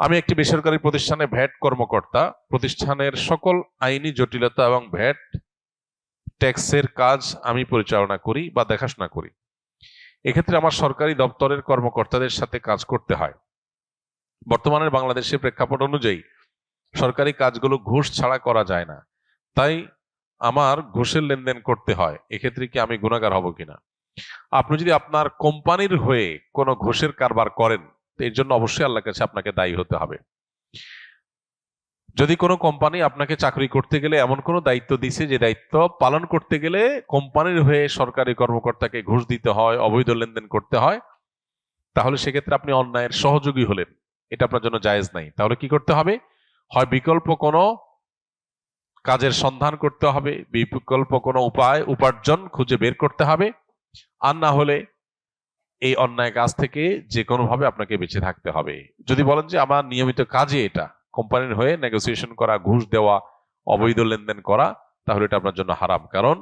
আমি একটি বেসরকারি প্রতিষ্ঠানে ভ্যাট কর্মকর্তা। প্রতিষ্ঠানের সকল আইনি জটিলতা এবং ভ্যাট ট্যাক্সের কাজ আমি পরিচালনা করি বা দেখাশোনা করি। এক্ষেত্রে আমার সরকারি দপ্তরের কর্মকর্তাদের সাথে কাজ করতে হয়। বর্তমানের বাংলাদেশের প্রেক্ষাপট অনুযায়ী সরকারি কাজগুলো ঘুষ ছাড়া করা যায় না, তাই আমার ঘুষের লেনদেন করতে হয়। এক্ষেত্রে কি আমি গুনাহগার হব কিনা? আপনি যদি আপনার কোম্পানির হয়ে কোনো ঘুষের কারবার করেন, তো এর জন্য অবশ্যই আল্লাহর কাছে আপনাকে দায়ী হতে হবে। যদি কোনো কোম্পানি আপনাকে চাকরি করতে গেলে এমন কোনো দায়িত্ব দিছে যে দায়িত্ব পালন করতে গেলে কোম্পানির হয়ে সরকারি কর্মকর্তাকে ঘুষ দিতে হয়, অবৈধ লেনদেন করতে হয়, তাহলে সেক্ষেত্রে আপনি অন্যায়ের সহযোগী হলেন, এটা আপনার জন্য জায়েজ নাই। তাহলে কি করতে হবে? হয় বিকল্প কোনো কাজের সন্ধান করতে হবে, বিকল্প কোনো উপায় উপার্জন খুঁজে বের করতে হবে, আর না হলে এই অন্যায় কাজ থেকে যে কোনো ভাবে আপনাকে বেঁচে থাকতে হবে। যদি বলেন যে আমার নিয়মিত কাজে এটা কোম্পানির হয়ে নেগোসিয়েশন করা, ঘুষ দেওয়া, অবৈধ লেনদেন করা, তাহলে এটা আপনার জন্য হারাম। কারণ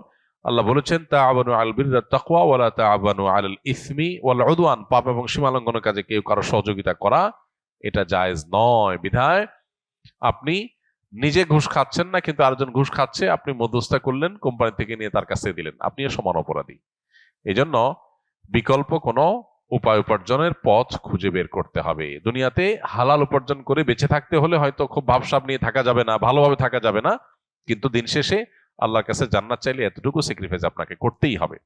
আল্লাহ বলেছেন তাআওয়ানু আলাল বিররি ওয়াত তাকওয়া ওয়ালা তাআওয়ানু আলাল ইসমি ওয়াল উদওয়ান। পাপ এবং সীমালঙ্ঘনের কাজে কেউ কারো সহযোগিতা করা এটা জায়েজ নয়। বিধায় আপনি নিজে ঘুষ খাচ্ছেন না, কিন্তু আরেকজন ঘুষ খাচ্ছে, আপনি মধ্যস্থতা করলেন, কোম্পানি থেকে নিয়ে তার কাছে দিলেন, আপনিও সমান অপরাধী। এজন্য বিকল্প কোনো উপায় উপার্জনের পথ খুঁজে বের করতে হবে। দুনিয়াতে হালাল উপার্জন করে বেঁচে থাকতে হলে হয়তো খুব ভাবসাব নিয়ে থাকা যাবে না, ভালোভাবে থাকা যাবে না, কিন্তু দিন শেষে আল্লাহর কাছে জান্নাত চাইলে এতটুকু স্যাক্রিফাইস আপনাকে করতেই হবে।